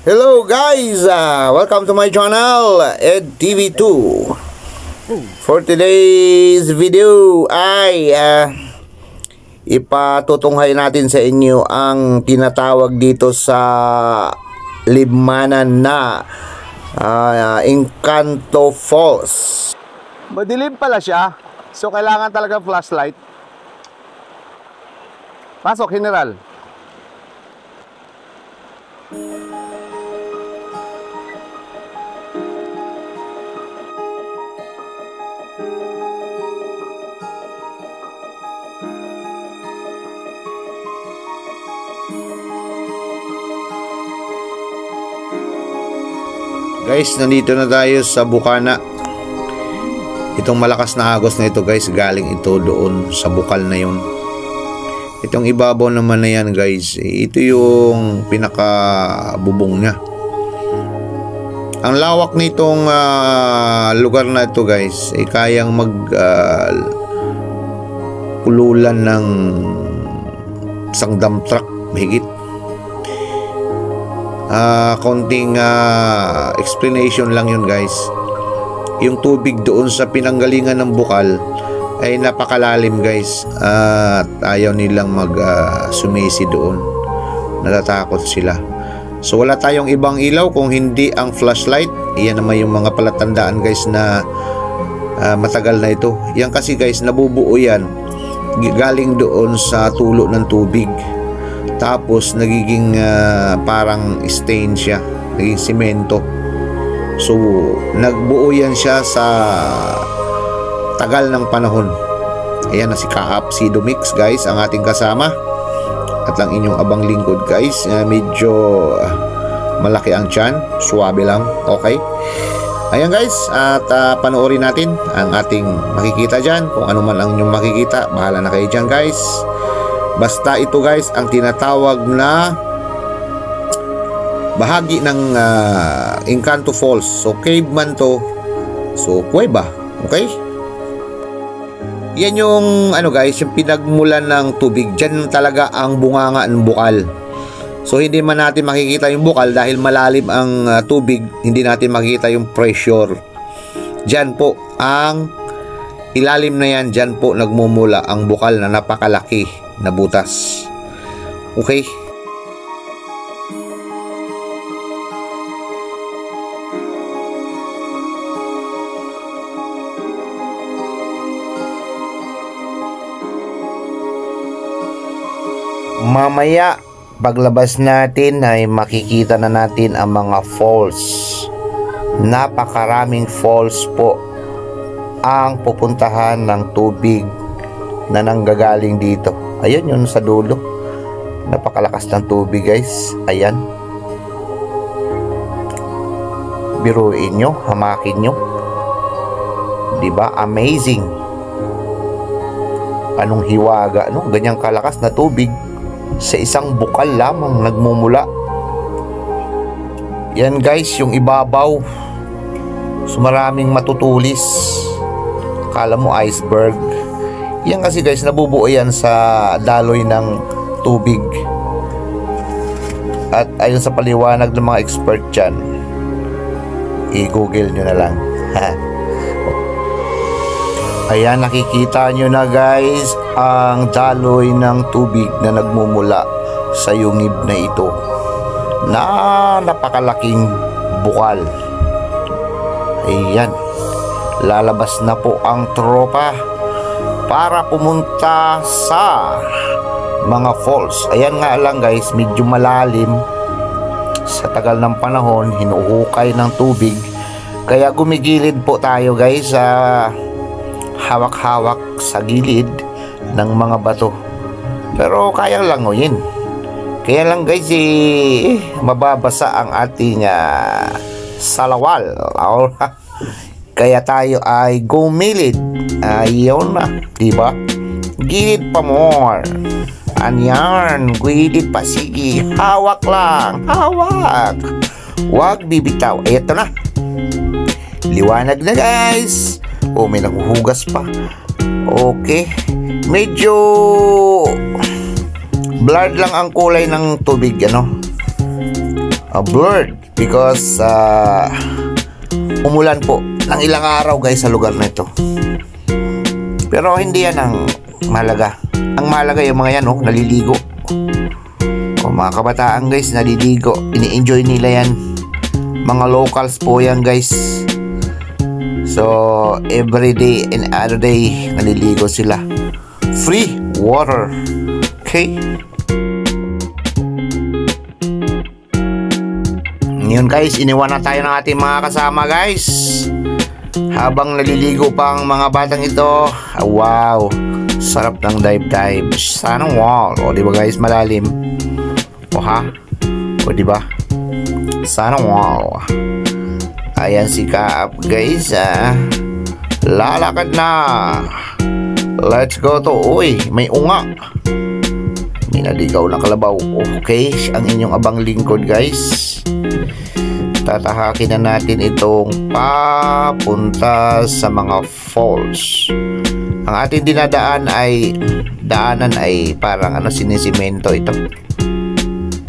Hello guys, welcome to my channel, EdTV2. For today's video ay ipatutunghay natin sa inyo ang tinatawag dito sa Libmanan na Encanto Falls. Madilim pala siya, so kailangan talaga flashlight. Pasok, General. Guys, nandito na tayo sa Bukana. Itong malakas na agos na ito guys, galing ito doon sa bukal na yun. Itong ibabaw naman na yan guys, ito yung pinakabubong niya. Ang lawak nitong lugar na ito guys ay kayang pululan ng isang dump truck mahigit. Konting explanation lang yun guys. Yung tubig doon sa pinanggalingan ng bukal ay napakalalim guys, at ayaw nilang sumisi doon, natatakot sila. So wala tayong ibang ilaw kung hindi ang flashlight. Iyan naman yung mga palatandaan guys na matagal na ito. Yan kasi guys, nabubuo yan galing doon sa tulo ng tubig, tapos nagiging parang stain siya, naging simento. So nagbuo yan siya sa tagal ng panahon. Ayan na si Kaap Sidomix guys, ang ating kasama, at ang inyong abang lingkod guys. Medyo malaki ang tiyan, suwabe lang, okay. Ayan guys, at panoorin natin ang ating makikita dyan. Kung ano man ang inyong makikita, bahala na kayo dyan guys. Basta ito guys ang tinatawag na bahagi ng Encanto Falls. So cave man to, so kuweba, okay. Yan yung ano guys, yung pinagmulan ng tubig. Diyan talaga ang bunganga ng bukal. So hindi man natin makikita yung bukal dahil malalim ang tubig. Hindi natin makikita yung pressure. Diyan po ang ilalim na yan, diyan po nagmumula ang bukal na napakalaki na butas. Okay. Mamaya paglabas natin ay makikita na natin ang mga falls. Napakaraming falls po ang pupuntahan ng tubig na nanggagaling dito. Ayan yun sa dulo, napakalakas ng tubig guys. Ayan, biruin nyo, hamakin nyo, diba? Amazing. Anong hiwaga, no? Ganyang kalakas na tubig sa isang bukal lamang nagmumula. Yan guys yung ibabaw, so maraming matutulis. Kala mo iceberg. Yan kasi guys, nabubuo yan sa daloy ng tubig. At ayon sa paliwanag ng mga expert dyan, i-google nyo na lang. Ayan, nakikita nyo na guys ang daloy ng tubig na nagmumula sa yungib na ito na napakalaking bukal. Ayan, lalabas na po ang tropa para pumunta sa mga falls. Ayan nga lang guys, medyo malalim. Sa tagal ng panahon, hinuhukay ng tubig, kaya gumigilid po tayo guys sa hawak-hawak sa gilid ng mga bato. Pero kaya languyin. Kaya lang guys, mababasa ang ating salawal. Kaya tayo ay gumilid. Ayun na, diba? Gilid pa more. Anyan, gilid pa, sige. Hawak lang, hawak. Huwag bibitaw. Eto na, liwanag na guys. Oh, may naghuhugas pa. Okay, medyo blurred lang ang kulay ng tubig, ano. blurred because umulan po ng ilang araw guys sa lugar na ito. Pero hindi yan ang mahalaga. Ang mahalaga yung mga yan, naliligo. Mga kabataan guys, naliligo. Ini-enjoy nila yan. Mga locals po yan guys. So, every day and other day, naliligo sila. Free water. Okay? Ngayon guys, iniwan na tayo ng ating mga kasama guys. Habang naliligo pa ang mga batang ito. Wow, sarap ng dive. Sana wow. O diba guys, malalim. O ha? O diba? Sana wow. Ayan si Kaap guys. Lalakad na. Let's go to. Uy, may unga. May naligaw na kalabaw. Okay, ang inyong abang lingkod guys. Tatahakin na natin itong papunta sa mga falls. Ang ating daanan ay parang sinisimento ito.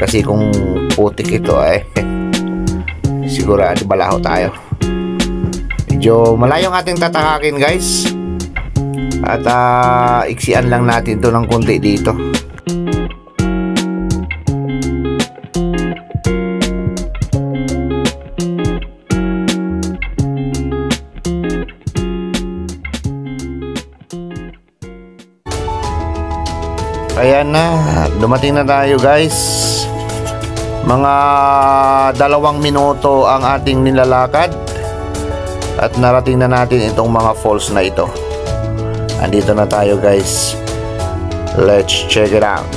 Kasi kung putik ito sigurado balaho tayo. Medyo malayo ang ating tatahakin guys. At iksian lang natin to ng konti dito. Ayan na, dumating na tayo guys. Mga 2 minuto ang ating nilalakad at narating na natin itong mga falls na ito. Andito na tayo guys. Let's check it out.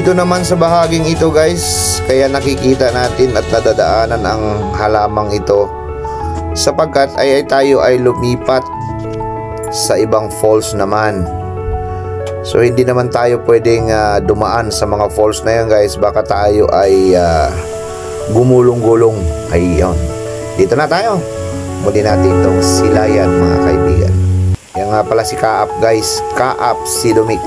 Dito naman sa bahaging ito guys, kaya nakikita natin at nadadaanan ang halamang ito sapagkat tayo ay lumipat sa ibang falls naman. So hindi naman tayo pwedeng dumaan sa mga falls na yan guys, baka tayo ay gumulong-gulong. Ayun, dito na tayo. Muli natin itong silayan mga kaibigan. Yan nga pala si Kaap guys, Kaap Sidomix.